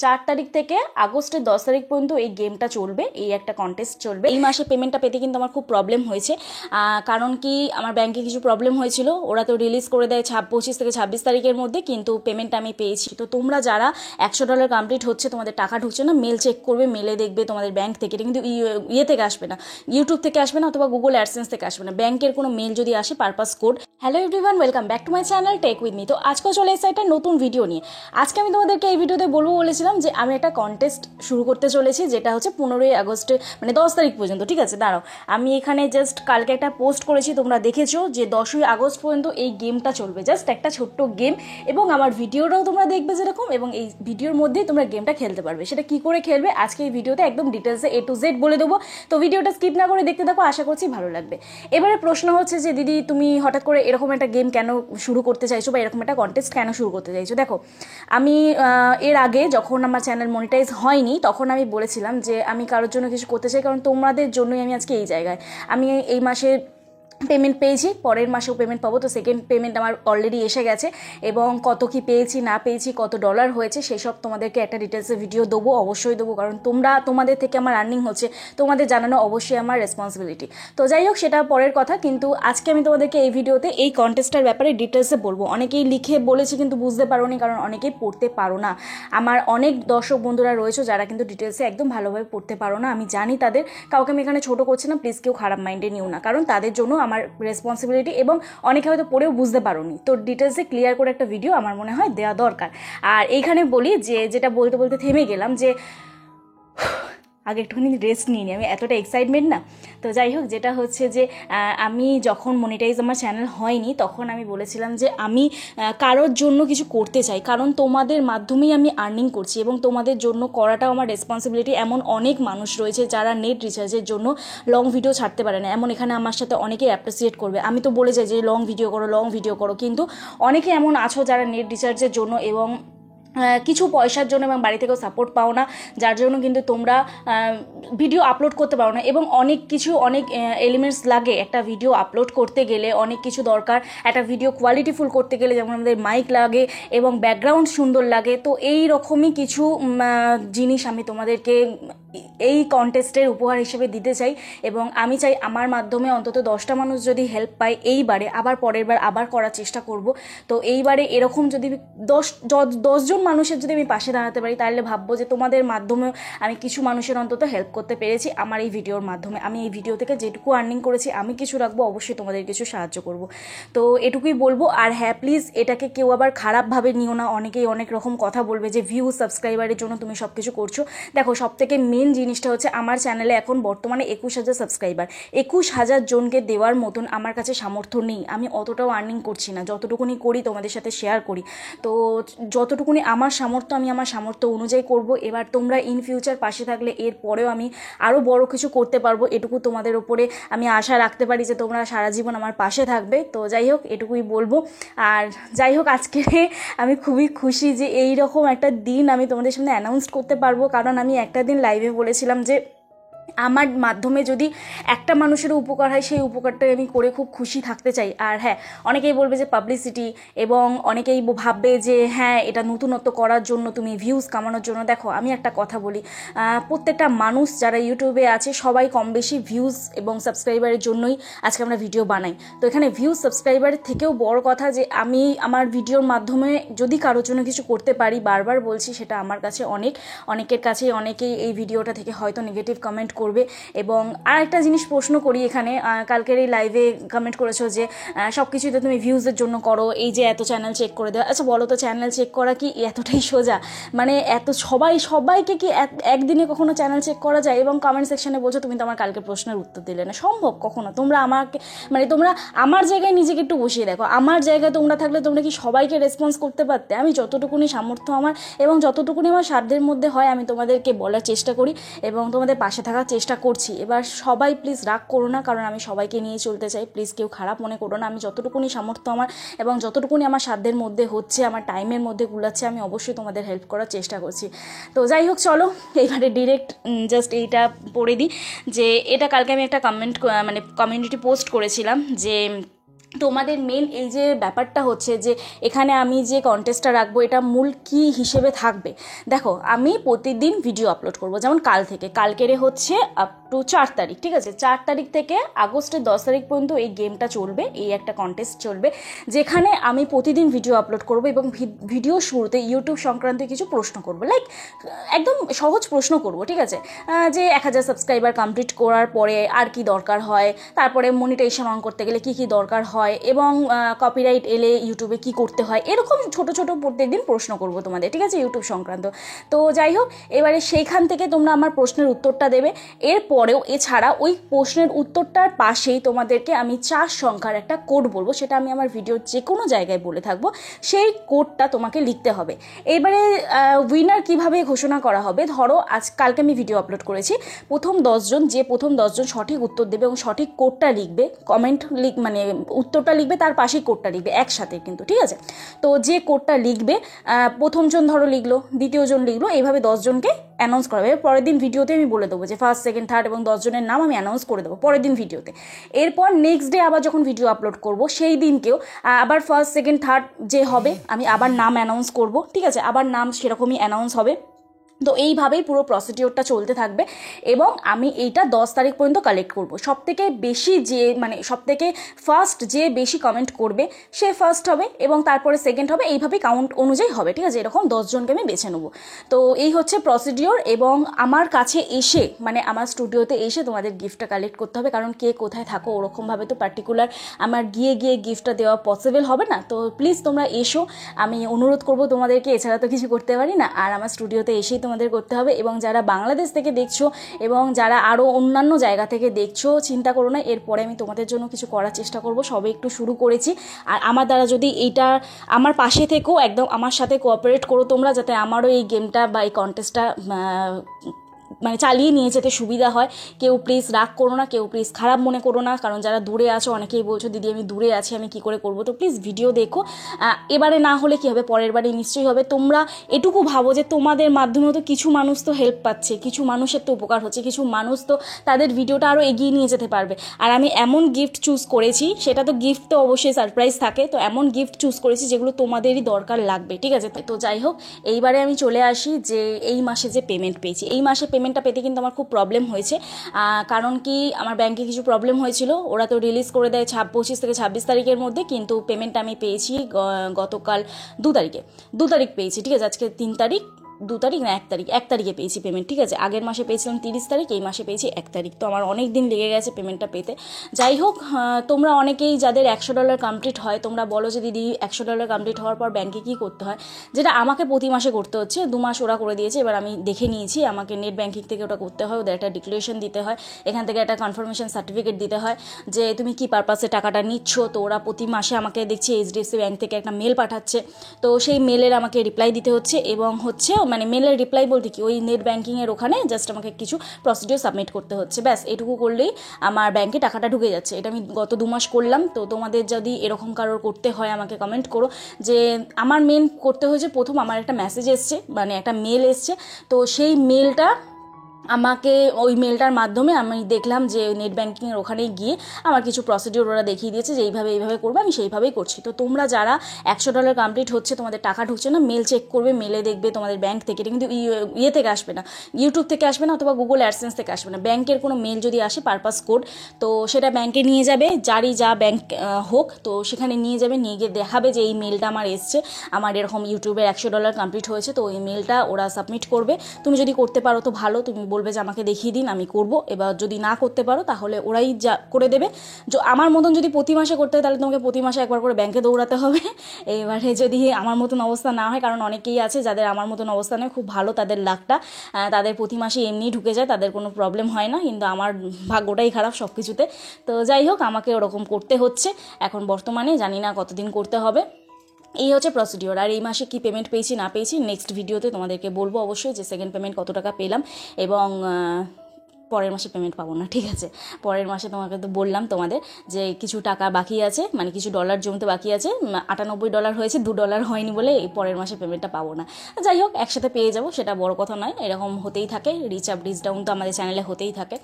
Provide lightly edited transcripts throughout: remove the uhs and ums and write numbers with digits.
4 তারিখ থেকে আগস্টের 10 তারিখ পর্যন্ত এই গেমটা চলবে, এই একটা কন্টেস্ট চলবে। এই মাসে পেমেন্টটা পেতে কিন্তু আমার খুব প্রবলেম হয়েছে, কারণ কি আমার ব্যাংকে কিছু প্রবলেম হয়েছিল। ওরা তো রিলিজ করে দেয় 25 থেকে 26 তারিখের মধ্যে, কিন্তু পেমেন্টটা আমি পেয়েছি। তো তোমরা যারা $100 কমপ্লিট হচ্ছে, তোমাদের টাকা ঢুকছে না, মেল চেক করবে, মেলে দেখবে তোমাদের ব্যাংক থেকে, এটা কিন্তু ইয়ে থেকে আসবে না, ইউটিউব থেকে আসবে না, অথবা গুগল অ্যাডসেন্স থেকে আসবে না। ব্যাংকের কোনো মেল যদি আসে purpose code. Hello everyone, welcome back to my channel tech with me. তো আজকেও চলে এসেছে একটা নতুন ভিডিও নিয়ে। আজকে আমি তোমাদেরকে এই ভিডিওতে বলবো বলেছিলাম যে আমি একটা কন্টেস্ট শুরু করতে চলেছি, যেটা হচ্ছে 15 আগস্টে, মানে 10 তারিখ পর্যন্ত। ঠিক আছে, দাঁড়াও, আমি এখানে জাস্ট কালকে একটা পোস্ট করেছি, তোমরা দেখেছো যে 10ই আগস্ট পর্যন্ত এই গেমটা চলবে। জাস্ট একটা ছোট্ট গেম, এবং আমার ভিডিওটাও তোমরা দেখবে যেরকম, এবং এই ভিডিওর মধ্যেই তোমরা গেমটা খেলতে পারবে। সেটা কি করে খেলবে আজকে এই ভিডিওতে একদম ডিটেলসে A to Z বলে দেবো। তো ভিডিওটা স্কিপ না করে দেখতে থাকো, আশা করছি ভালো লাগবে। এবারে প্রশ্ন হচ্ছে যে দিদি, তুমি হঠাৎ করে এরকম একটা গেম কেন শুরু করতে চাইছো, বা এরকম একটা কন্টেস্ট কেন শুরু করতে চাইছো? দেখো, আমি এর আগে যখন আমার চ্যানেল মনিটাইজ হয়নি, তখন আমি বলেছিলাম যে আমি কারোর জন্য কিছু করতে চাই, কারণ তোমাদের জন্যই আমি আজকে এই জায়গায়। আমি এই মাসে পেমেন্ট পেয়েছি, পরের মাসেও পেমেন্ট পাবো। তো সেকেন্ড পেমেন্ট আমার অলরেডি এসে গেছে, এবং কত কি পেয়েছি না পেয়েছি, কত ডলার হয়েছে, সেসব তোমাদেরকে একটা ডিটেলসে ভিডিও দেবো, অবশ্যই দেবো, কারণ তোমাদের থেকে আমার আর্নিং হচ্ছে, তোমাদের জানানো অবশ্যই আমার রেসপন্সিবিলিটি। তো যাই হোক, সেটা পরের কথা। কিন্তু আজকে আমি তোমাদেরকে এই ভিডিওতে এই কন্টেস্টটার ব্যাপারে ডিটেলসে বলবো। অনেকেই লিখে বলেছে কিন্তু বুঝতে পারো নি, কারণ অনেকেই পড়তে পারো না। আমার অনেক দর্শক বন্ধুরা রয়েছে যারা কিন্তু ডিটেলসে একদম ভালোভাবে পড়তে পারো না। আমি জানি তাদের, কাউকে আমি এখানে ছোটো করছি না, প্লিজ কেউ খারাপ মাইন্ডে নিও না, কারণ তাদের জন্য আমার রেসপন্সিবিলিটি, এবং অনেকে হয়তো পড়েও বুঝতে পারোনি। তো ডিটেলসে ক্লিয়ার করে একটা ভিডিও আমার মনে হয় দেওয়া দরকার। আর এইখানে বলি যে, যেটা বলতে বলতে থেমে গেলাম, যে আগে একটুখানি রেস্ট নিয়ে নিই, আমি এতটা এক্সাইটমেন্ট না। তো যাই হোক, যেটা হচ্ছে যে আমি যখন মনিটাইজ আমার চ্যানেল হয়নি, তখন আমি বলেছিলাম যে আমি কারোর জন্য কিছু করতে চাই, কারণ তোমাদের মাধ্যমেই আমি আর্নিং করছি, এবং তোমাদের জন্য করাটাও আমার রেসপন্সিবিলিটি। এমন অনেক মানুষ রয়েছে যারা নেট রিচার্জের জন্য লং ভিডিও ছাড়তে পারে না, এমন এখানে আমার সাথে অনেকেই অ্যাপ্রিসিয়েট করবে। আমি তো বলে যাই যে লং ভিডিও করো, কিন্তু অনেকে এমন আছো যারা নেট রিচার্জের জন্য এবং কিছু পয়সার জন্য, এবং বাড়ি থেকেও সাপোর্ট পাও না, যার জন্য কিন্তু তোমরা ভিডিও আপলোড করতে পারো না। এবং অনেক এলিমেন্টস লাগে একটা ভিডিও আপলোড করতে গেলে, অনেক কিছু দরকার একটা ভিডিও কোয়ালিটিফুল করতে গেলে, যেমন আমাদের মাইক লাগে এবং ব্যাকগ্রাউন্ড সুন্দর লাগে। তো এই রকমই কিছু জিনিস আমি তোমাদেরকে এই কন্টেস্টের উপহার হিসেবে দিতে চাই, এবং আমি চাই আমার মাধ্যমে অন্তত 10টা মানুষ যদি হেল্প পায় এইবারে, আবার পরের বার আবার করার চেষ্টা করব। তো এইবারে এরকম যদি 10 জন মানুষের যদি আমি পাশে দাঁড়াতে পারি, তাহলে ভাববো যে তোমাদের মাধ্যমেও আমি কিছু মানুষের অন্তত হেল্প করতে পেরেছি আমার এই ভিডিওর মাধ্যমে। আমি এই ভিডিও থেকে যেটুকু আর্নিং করেছি আমি কিছু রাখবো, অবশ্যই তোমাদের কিছু সাহায্য করব। তো এটুকুই বলবো। আর হ্যাঁ, প্লিজ এটাকে কেউ আবার খারাপভাবে নিও না। অনেকেই অনেক রকম কথা বলবে যে ভিউ সাবস্ক্রাইবারের জন্য তুমি সব কিছু করছো। দেখো, সব থেকে মেন জিনিসটা হচ্ছে আমার চ্যানেলে এখন বর্তমানে 21,000 সাবস্ক্রাইবার। 21,000 জনকে দেওয়ার মতন আমার কাছে সামর্থ্য নেই। আমি অতটাও আর্নিং করছি না, যতটুকুনি করি তোমাদের সাথে শেয়ার করি। তো যতটুকুনি আমার সামর্থ্য, আমি আমার সামর্থ্য অনুযায়ী করব। এবার তোমরা ইন ফিউচার পাশে থাকলে এর পরেও আমি আরও বড় কিছু করতে পারবো, এটুকু তোমাদের ওপরে আমি আশা রাখতে পারি যে তোমরা সারা জীবন আমার পাশে থাকবে। তো যাই হোক, এটুকুই বলবো। আর যাই হোক, আজকে আমি খুবই খুশি যে এই রকম একটা দিন আমি তোমাদের সামনে অ্যানাউন্স করতে পারবো, কারণ আমি একটা দিন লাইভে বলেছিলাম যে আমার মাধ্যমে যদি একটা মানুষের উপকার হয়, সেই উপকারটাই আমি করে খুব খুশি থাকতে চাই। আর হ্যাঁ, অনেকেই বলবে যে পাবলিসিটি, এবং অনেকেই ভাববে যে হ্যাঁ, এটা নতুনত্ব করার জন্য, তুমি ভিউজ কামানোর জন্য। দেখো, আমি একটা কথা বলি, প্রত্যেকটা মানুষ যারা ইউটিউবে আছে সবাই কম বেশি ভিউজ এবং সাবস্ক্রাইবারের জন্যই আজকে আমরা ভিডিও বানাই। তো এখানে ভিউজ সাবস্ক্রাইবারের থেকেও বড় কথা যে আমি আমার ভিডিওর মাধ্যমে যদি কারোর জন্য কিছু করতে পারি, বারবার বলছি, সেটা আমার কাছে অনেকের কাছে, অনেকেই এই ভিডিওটা থেকে হয়তো নেগেটিভ কমেন্ট করবে। এবং আর একটা জিনিস প্রশ্ন করি এখানে, কালকের এই লাইভে কমেন্ট করেছো যে সব কিছুই তো তুমি ভিউজের জন্য করো, এই যে এত চ্যানেল চেক করে দেওয়া। আচ্ছা বলো তো, চ্যানেল চেক করা কি এতটাই সোজা? মানে এত সবাইকে কি একদিনে কখনো চ্যানেল চেক করা যায়? এবং কমেন্ট সেকশনে বলছো তুমি তো আমার কালকে প্রশ্নের উত্তর দিলে না। সম্ভব কখনো? তোমরা আমাকে, মানে তোমরা আমার জায়গায় নিজেকে একটু বসিয়ে দেখো। আমার জায়গায় তোমরা থাকলে তোমরা কি সবাইকে রেসপন্স করতে পারতে? আমি যতটুকুনি সামর্থ্য আমার এবং যতটুকুনি আমার সাধ্যের মধ্যে হয়, আমি তোমাদেরকে বলার চেষ্টা করি এবং তোমাদের পাশে থাকার চেষ্টা করছি। এবার সবাই প্লিজ রাগ করো না, কারণ আমি সবাইকে নিয়ে চলতে চাই। প্লিজ কেউ খারাপ মনে করো না। আমি যতটুকুনি সামর্থ্য আমার এবং যতটুকুনি আমার সাধ্যের মধ্যে হচ্ছে, আমার টাইমের মধ্যে গুলাচ্ছে, আমি অবশ্যই তোমাদের হেল্প করার চেষ্টা করছি। তো যাই হোক, চলো এইবারে ডিরেক্ট জাস্ট এইটা পড়ে দিই যে এটা কালকে আমি একটা কমিউনিটি পোস্ট করেছিলাম যে তোমাদের মেন এই যে ব্যাপারটা হচ্ছে যে এখানে আমি যে কন্টেস্টটা রাখবো এটা মূল কি হিসেবে থাকবে। দেখো, আমি প্রতিদিন ভিডিও আপলোড করব, যেমন কাল থেকে, কালকেরে হচ্ছে আপ টু 4 তারিখ, ঠিক আছে, 4 তারিখ থেকে আগস্টের 10 তারিখ পর্যন্ত এই গেমটা চলবে, এই একটা কন্টেস্ট চলবে যেখানে আমি প্রতিদিন ভিডিও আপলোড করব এবং ভিডিও শুরুতে ইউটিউব সংক্রান্ত কিছু প্রশ্ন করব, লাইক একদম সহজ প্রশ্ন করব, ঠিক আছে, যে 1000 সাবস্ক্রাইবার কমপ্লিট করার পরে আর কি দরকার হয়, তারপরে মনিটাইজেশন অন করতে গেলে কি কি দরকার হয়, এবং কপিরাইট এলে ইউটিউবে কি করতে হয়, এরকম ছোট ছোট প্রত্যেকদিন প্রশ্ন করব তোমাদের, ঠিক আছে, ইউটিউব সংক্রান্ত। তো যাই হোক, এবারে সেইখান থেকে তোমরা আমার প্রশ্নের উত্তরটা দেবে। এরপরেও এছাড়া ওই প্রশ্নের উত্তরটার পাশেই তোমাদেরকে আমি 4 সংখ্যার একটা কোড বলবো, সেটা আমি আমার ভিডিওর যে কোনো জায়গায় বলে থাকবো, সেই কোডটা তোমাকে লিখতে হবে। এবারে উইনার কিভাবে ঘোষণা করা হবে, ধরো কালকে আমি ভিডিও আপলোড করেছি, প্রথম 10 জন সঠিক উত্তর দেবে এবং সঠিক কোডটা লিখবে, কমেন্ট মানে উত্তরটা লিখবে, তার পাশেই কোডটা লিখবে একসাথে কিন্তু, ঠিক আছে। তো যে কোডটা লিখবে, প্রথম জন ধরো লিখলো, দ্বিতীয় জন লিখলো, এইভাবে 10 জনকে অ্যানাউন্স করা হবে। পরের দিন ভিডিওতে আমি বলে দেবো যে ফার্স্ট, সেকেন্ড, থার্ড এবং 10 জনের নাম আমি অ্যানাউন্স করে দেবো পরের দিন ভিডিওতে। এরপর নেক্সট ডে আবার যখন ভিডিও আপলোড করব, সেই দিনকেও আবার ফার্স্ট, সেকেন্ড, থার্ড যে হবে আমি আবার নাম অ্যানাউন্স করব, ঠিক আছে, আবার নাম সেরকমই অ্যানাউন্স হবে। তো এইভাবেই পুরো প্রসিডিওরটা চলতে থাকবে এবং আমি এইটা 10 তারিখ পর্যন্ত কালেক্ট করব। সবথেকে বেশি যে সবথেকে ফার্স্ট যে বেশি কমেন্ট করবে সে ফার্স্ট হবে এবং তারপরে সেকেন্ড হবে, এইভাবেই কাউন্ট অনুযায়ী হবে, ঠিক আছে, এরকম 10 জনকে আমি বেছে নেবো। তো এই হচ্ছে প্রসিডিওর এবং আমার কাছে এসে আমার স্টুডিওতে এসে তোমাদের গিফটটা কালেক্ট করতে হবে, কারণ কে কোথায় থাকো ওরকমভাবে তো পার্টিকুলার আমার গিয়ে গিফটটা দেওয়া পসিবল হবে না। তো প্লিজ তোমরা এসো, আমি অনুরোধ করব তোমাদেরকে, এছাড়া তো কিছু করতে পারি না। আর আমার স্টুডিওতে এসেই তোমাদের করতে হবে। এবং যারা বাংলাদেশ থেকে দেখছো এবং যারা আরও অন্যান্য জায়গা থেকে দেখছো, চিন্তা করো না, এরপরে আমি তোমাদের জন্য কিছু করার চেষ্টা করব। সবে একটু শুরু করেছি, আর আমার দ্বারা যদি এইটা আমার পাশে থেকেও একদম আমার সাথে কোঅপারেট করো তোমরা, যাতে আমারও এই গেমটা বা এই কন্টেস্টটা চালিয়ে নিয়ে যেতে সুবিধা হয়। কেউ প্লিজ রাগ করো না, কেউ প্লিজ খারাপ মনে করো না, কারণ যারা দূরে আছো অনেকেই বলছো দিদি আমি দূরে আছি, আমি কি করে করবো। তো প্লিজ ভিডিও দেখো, এবারে না হলে কি হবে, পরের বারে নিশ্চয়ই হবে। তোমরা এটুকু ভাবো যে তোমাদের মাধ্যমেও তো কিছু মানুষ তো হেল্প পাচ্ছে, কিছু মানুষের তো উপকার হচ্ছে, কিছু মানুষ তো তাদের ভিডিওটা আরও এগিয়ে নিয়ে যেতে পারবে। আর আমি এমন গিফট চুজ করেছি, সেটা তো গিফট তো অবশ্যই সারপ্রাইজ থাকে, তো এমন গিফট চুজ করেছি যেগুলো তোমাদেরই দরকার লাগবে, ঠিক আছে। তো যাই হোক, এইবারে আমি চলে আসি যে এই মাসে যে পেমেন্ট পেয়েছি, এই মাসে পেমেন্টটা পেতে কিন্তু আমার খুব প্রবলেম হয়েছে, কারণ কি আমার ব্যাংকে কিছু প্রবলেম হয়েছিল, ওরা তো রিলিজ করে দেয় 25 থেকে 26 তারিখের মধ্যে, কিন্তু পেমেন্টটা আমি পেয়েছি গতকাল 2 তারিখে, 2 তারিখ পেয়েছি, ঠিক আছে, আজকে 3 তারিখ, 2 তারিখ না 1 তারিখ, 1 তারিখে পেয়েছি পেমেন্ট, ঠিক আছে। আগের মাসে পেয়েছিলাম 30 তারিখ, এই মাসে পেয়েছি 1 তারিখ, তো আমার অনেক দিন লেগে গেছে পেমেন্টটা পেতে। যাই হোক, তোমরা অনেকেই যাদের $100 কমপ্লিট হয়, তোমরা বলো যে দিদি $100 কমপ্লিট হওয়ার পর ব্যাংকে কী করতে হয়, যেটা আমাকে প্রতি মাসে করতে হচ্ছে, 2 মাস ওরা করে দিয়েছে, এবার আমি দেখে নিয়েছি, আমাকে নেট ব্যাংকিং থেকে ওটা করতে হয়, ওদের একটা ডিক্লারেশন দিতে হয়, এখান থেকে একটা কনফার্মেশন সার্টিফিকেট দিতে হয় যে তুমি কী পারপাসে টাকাটা নিচ্ছ। তো ওরা প্রতি মাসে আমাকে দেখছি এইচডিএফসি ব্যাংক থেকে একটা মেল পাঠাচ্ছে, তো সেই মেলের আমাকে রিপ্লাই দিতে হচ্ছে, এবং মেলের রিপ্লাই বলতে কি, ওই নেট ব্যাংকিংয়ের ওখানে জাস্ট আমাকে কিছু প্রসিডিওর সাবমিট করতে হচ্ছে, ব্যাস এটুকু করলেই আমার ব্যাংকে টাকাটা ঢুকে যাচ্ছে। এটা আমি গত 2 মাস করলাম। তো তোমাদের যদি এরকম কারোর করতে হয় আমাকে কমেন্ট করো। যে আমার মেন করতে হয়েছে, প্রথম আমার একটা মেসেজ এসছে, একটা মেল এসছে, তো সেই মেলটা আমাকে, ওই মেলটার মাধ্যমে আমি দেখলাম যে নেট ব্যাংকিংয়ের ওখানে গিয়ে আমার কিছু প্রসিডিওর ওরা দেখিয়ে দিয়েছে যে এইভাবে করবে, আমি সেইভাবেই করছি। তো তোমরা যারা $100 কমপ্লিট হচ্ছে, তোমাদের টাকা ঢুকছে না, মেল চেক করবে, মেলে দেখবে তোমাদের ব্যাংক থেকে, এটা কিন্তু ইয়ে থেকে আসবে না, ইউটিউব থেকে আসবে না, অথবা গুগল অ্যাডসেন্স থেকে আসবে না, ব্যাংকের কোনো মেল যদি আসে পারপাস কোড, তো সেটা ব্যাংকে নিয়ে যাবে, যারই যা ব্যাংক হোক, তো সেখানে নিয়ে যাবে, নিয়ে গিয়ে দেখাবে যে এই মেলটা আমার এসছে, আমার এরকম ইউটিউবের $100 কমপ্লিট হয়েছে, তো ওই মেলটা ওরা সাবমিট করবে। তুমি যদি করতে পারো তো ভালো, তুমি বলবে যে আমাকে দেখিয়ে দিন, আমি করব। এবার যদি না করতে পারো তাহলে ওরাই যা করে দেবে। আমার মতন যদি প্রতি মাসে করতে হয়, তাহলে তোমাকে প্রতি মাসে একবার করে ব্যাংকে দৌড়াতে হবে। এবারে যদি আমার মতন অবস্থা না হয়, কারণ অনেকেই আছে যাদের আমার মতন অবস্থা নয়, খুব ভালো তাদের লাকটা, তাদের প্রতি মাসে এমনিই ঢুকে যায়, তাদের কোনো প্রবলেম হয় না, কিন্তু আমার ভাগ্যটাই খারাপ সব কিছুতে। তো যাই হোক, আমাকে ওরকম করতে হচ্ছে এখন বর্তমানে, জানি না কতদিন করতে হবে। এই হচ্ছে প্রসিডিওর। আর এই মাসে কি পেমেন্ট পেয়েছি না পেয়েছি নেক্সট ভিডিওতে তোমাদেরকে বলবো অবশ্যই, যে সেকেন্ড পেমেন্ট কত টাকা পেলাম, এবং পরের মাসে পেমেন্ট পাবো না, ঠিক আছে। পরের মাসে তোমাকে তো বললাম তোমাদের যে কিছু টাকা বাকি আছে, কিছু ডলার জমতে বাকি আছে, $98 হয়েছে, $2 হয়নি বলে এই পরের মাসে পেমেন্টটা পাবো না। যাই হোক, একসাথে পেয়ে যাবো, সেটা বড় কথা নয়, এরকম হতেই থাকে, রিচ আপ রিচ ডাউন তো আমাদের চ্যানেলে হতেই থাকে।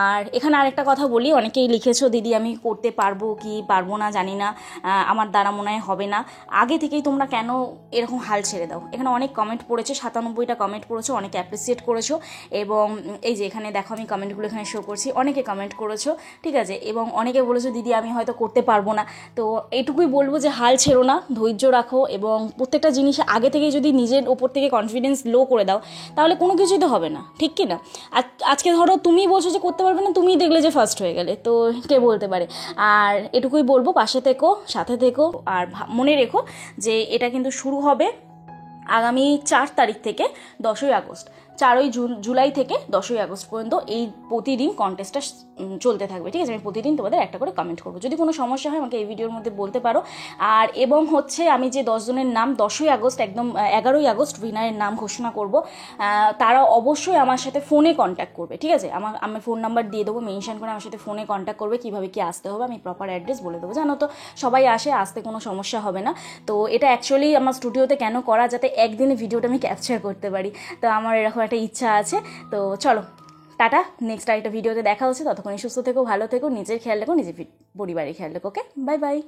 আর এখানে আরেকটা কথা বলি, অনেকেই লিখেছো দিদি আমি করতে পারবো কি পারবো না জানি না, আমার দ্বারা মনে হয় হবে না। আগে থেকেই তোমরা কেন এরকম হাল ছেড়ে দাও? এখানে অনেক কমেন্ট পড়েছে, 97টা কমেন্ট পড়েছো, অনেকে অ্যাপ্রিসিয়েট করেছো, এবং এই যে এখানে দেখো আমি কমেন্টগুলো এখানে শো করছি, অনেকে কমেন্ট করেছো, ঠিক আছে, এবং অনেকে বলেছো দিদি আমি হয়তো করতে পারবো না। তো এটুকুই বলবো যে হাল ছেড়ো না, ধৈর্য রাখো, এবং প্রত্যেকটা জিনিস আগে থেকে যদি নিজের ওপর থেকে কনফিডেন্স লো করে দাও তাহলে কোনো কিছুই তো হবে না, ঠিক কি না? আজকে ধরো তুমি বলছো যে করতে পারবে না, তুমিই দেখলে যে ফার্স্ট হয়ে গেলে, তো কে বলতে পারে? আর এটুকুই বলবো, পাশে থেকো, সাথে থেকো, আর মনে রেখো যে এটা কিন্তু শুরু হবে আগামী 4 তারিখ থেকে 10ই আগস্ট, 4ই জুলাই থেকে 10ই আগস্ট পর্যন্ত এই প্রতিদিন কন্টেস্টটা চলতে থাকবে, ঠিক আছে? আমি প্রতিদিন তোমাদের একটা করে কমেন্ট করবো, যদি কোনো সমস্যা হয় আমাকে এই ভিডিওর মধ্যে বলতে পারো। আর এবং হচ্ছে আমি যে 10 জনের নাম 10ই আগস্ট একদম 11ই আগস্ট উইনারের নাম ঘোষণা করব, তারা অবশ্যই আমার সাথে ফোনে কন্ট্যাক্ট করবে, ঠিক আছে? আমি ফোন নাম্বার দিয়ে দেবো, মেনশন করে আমার সাথে ফোনে কন্ট্যাক্ট করবে, কীভাবে কি আসতে হবে আমি প্রপার অ্যাড্রেস বলে দেবো। জানো তো সবাই আসতে কোনো সমস্যা হবে না। তো এটা অ্যাকচুয়ালি আমার স্টুডিওতে কেন করা, যাতে একদিনে ভিডিওটা আমি ক্যাপচার করতে পারি, তো আমার এরকম একটা ইচ্ছা আছে। তো চলো টাটা, নেক্সট আরেকটা ভিডিওতে দেখা হচ্ছে, ততক্ষণই সুস্থ থেকো, ভালো থেকো, নিজের খেয়াল রেখো, নিজের পরিবারের খেয়াল রেখো, ওকে, বাই বাই।